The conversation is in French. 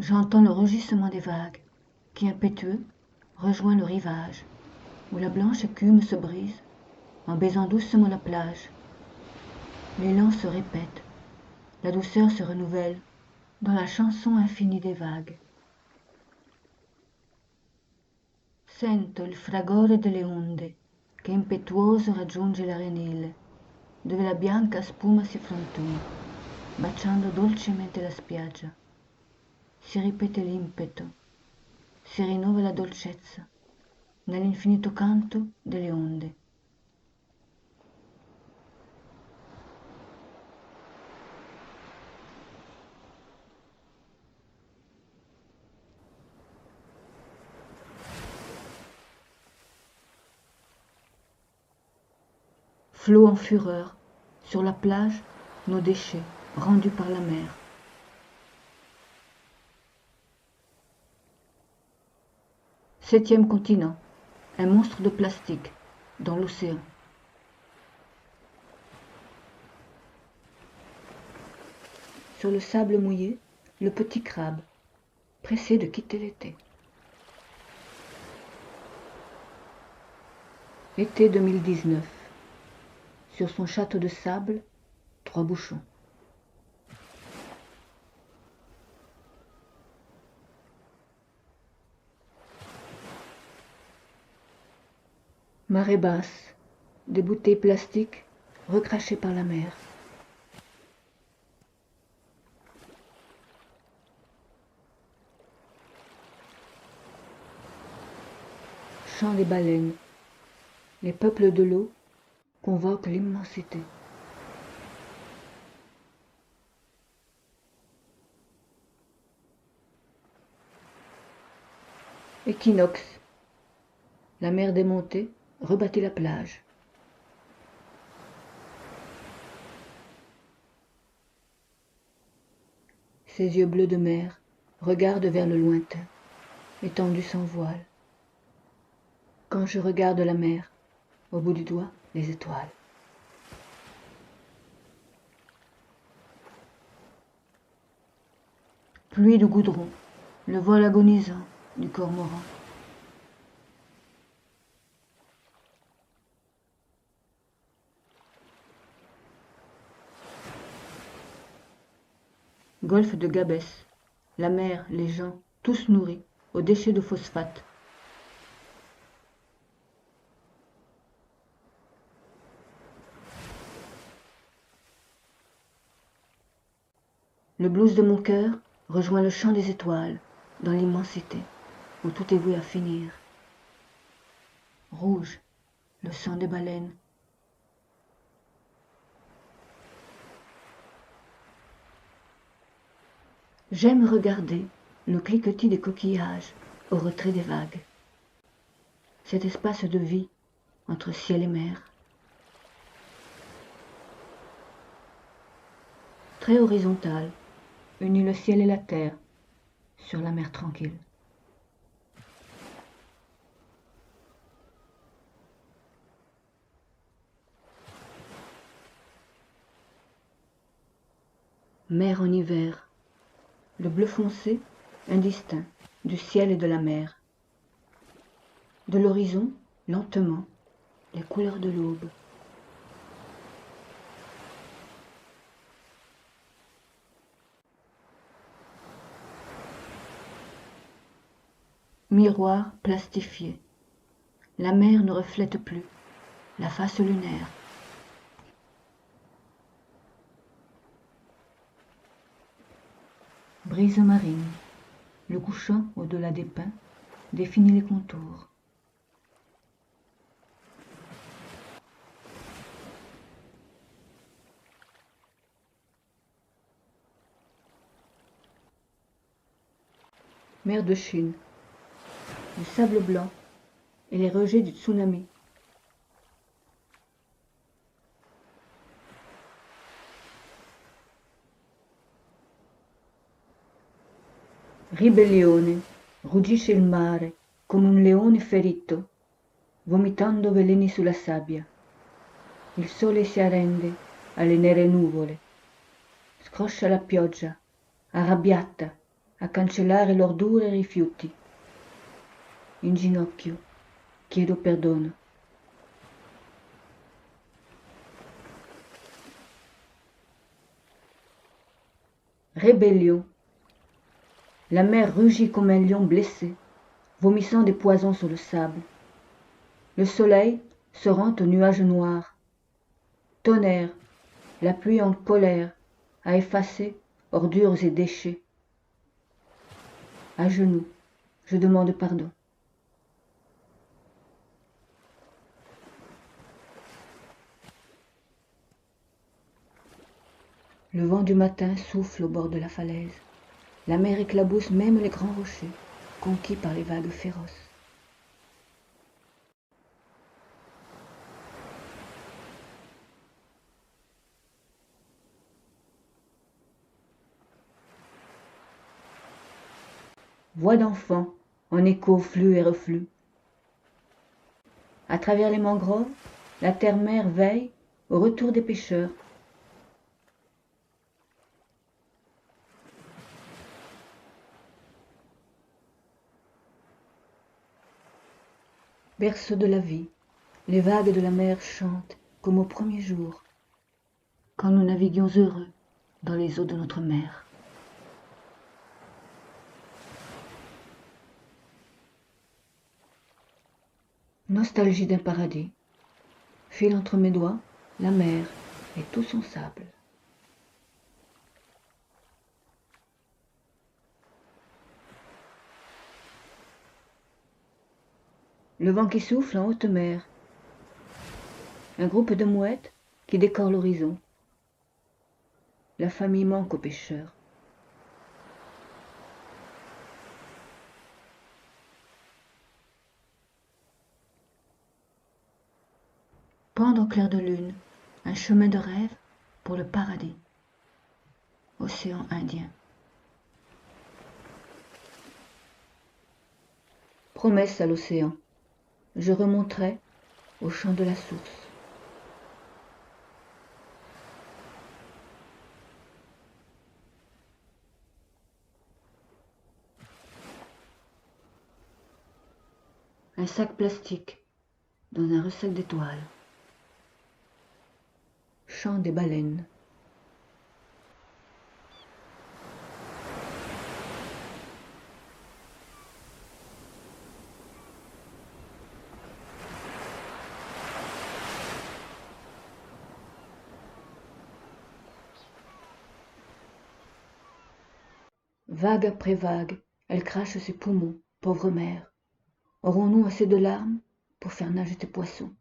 J'entends le rugissement des vagues, qui impétueux rejoint le rivage, où la blanche écume se brise, en baisant doucement la plage. L'élan se répète, la douceur se renouvelle, dans la chanson infinie des vagues. Sento il fragore delle onde, che impetuoso raggiunge l'arenile, dove la bianca spuma si frantuma, baciando dolcemente la spiaggia. Si ripete l'impeto, si rinnova la dolcezza, nell'infinito canto delle onde. Flots en fureur, sur la plage, nos déchets, rendus par la mer. Septième continent, un monstre de plastique, dans l'océan. Sur le sable mouillé, le petit crabe, pressé de quitter l'été. Été 2019. Sur son château de sable, 3 bouchons. Marée basse, des bouteilles plastiques recrachées par la mer. Chant des baleines. Les peuples de l'eau convoquent l'immensité. Équinoxe. La mer démontée rebâtit la plage. Ses yeux bleus de mer regardent vers le lointain, étendu sans voile. Quand je regarde la mer, au bout du doigt, les étoiles. Pluie de goudron, le vol agonisant du cormoran. Golfe de Gabès, la mer, les gens, tous nourris aux déchets de phosphate. Le blues de mon cœur rejoint le chant des étoiles dans l'immensité où tout est voué à finir. Rouge, le sang des baleines. J'aime regarder le cliquetis des coquillages au retrait des vagues. Cet espace de vie entre ciel et mer. Très horizontal, unit le ciel et la terre sur la mer tranquille. Mer en hiver, le bleu foncé, indistinct, du ciel et de la mer. De l'horizon, lentement, les couleurs de l'aube. Miroir plastifié. La mer ne reflète plus la face lunaire. Brise marine. Le couchant au-delà des pins définit les contours. Mer de Chine. Le sable blanc et les rejets du tsunami. Ribellione, ruggisce il mare come un leone ferito, vomitando veleni sulla sabbia. Il sole si arrende alle nere nuvole, scroscia la pioggia, arrabbiata, a cancellare l'ordure e i rifiuti. In ginocchio, chiedo perdono. Rébellion. La mer rugit comme un lion blessé, vomissant des poisons sur le sable. Le soleil se rend aux nuages noirs. Tonnerre, la pluie en colère a effacé ordures et déchets. À genoux, je demande pardon. Le vent du matin souffle au bord de la falaise. La mer éclabousse même les grands rochers, conquis par les vagues féroces. Voix d'enfant, en écho flux et reflux. À travers les mangroves, la terre-mère veille au retour des pêcheurs. Berceau de la vie, les vagues de la mer chantent comme au premier jour, quand nous naviguions heureux dans les eaux de notre mère. Nostalgie d'un paradis, file entre mes doigts la mer et tout son sable. Le vent qui souffle en haute mer, un groupe de mouettes qui décore l'horizon. La famille manque aux pêcheurs. Pendre au clair de lune, un chemin de rêve pour le paradis. Océan Indien. Promesse à l'océan, je remonterai au chant de la source. Un sac plastique dans un recel d'étoiles. Chant des baleines. Vague après vague, elle crache ses poumons, pauvre mère. Aurons-nous assez de larmes pour faire nager tes poissons?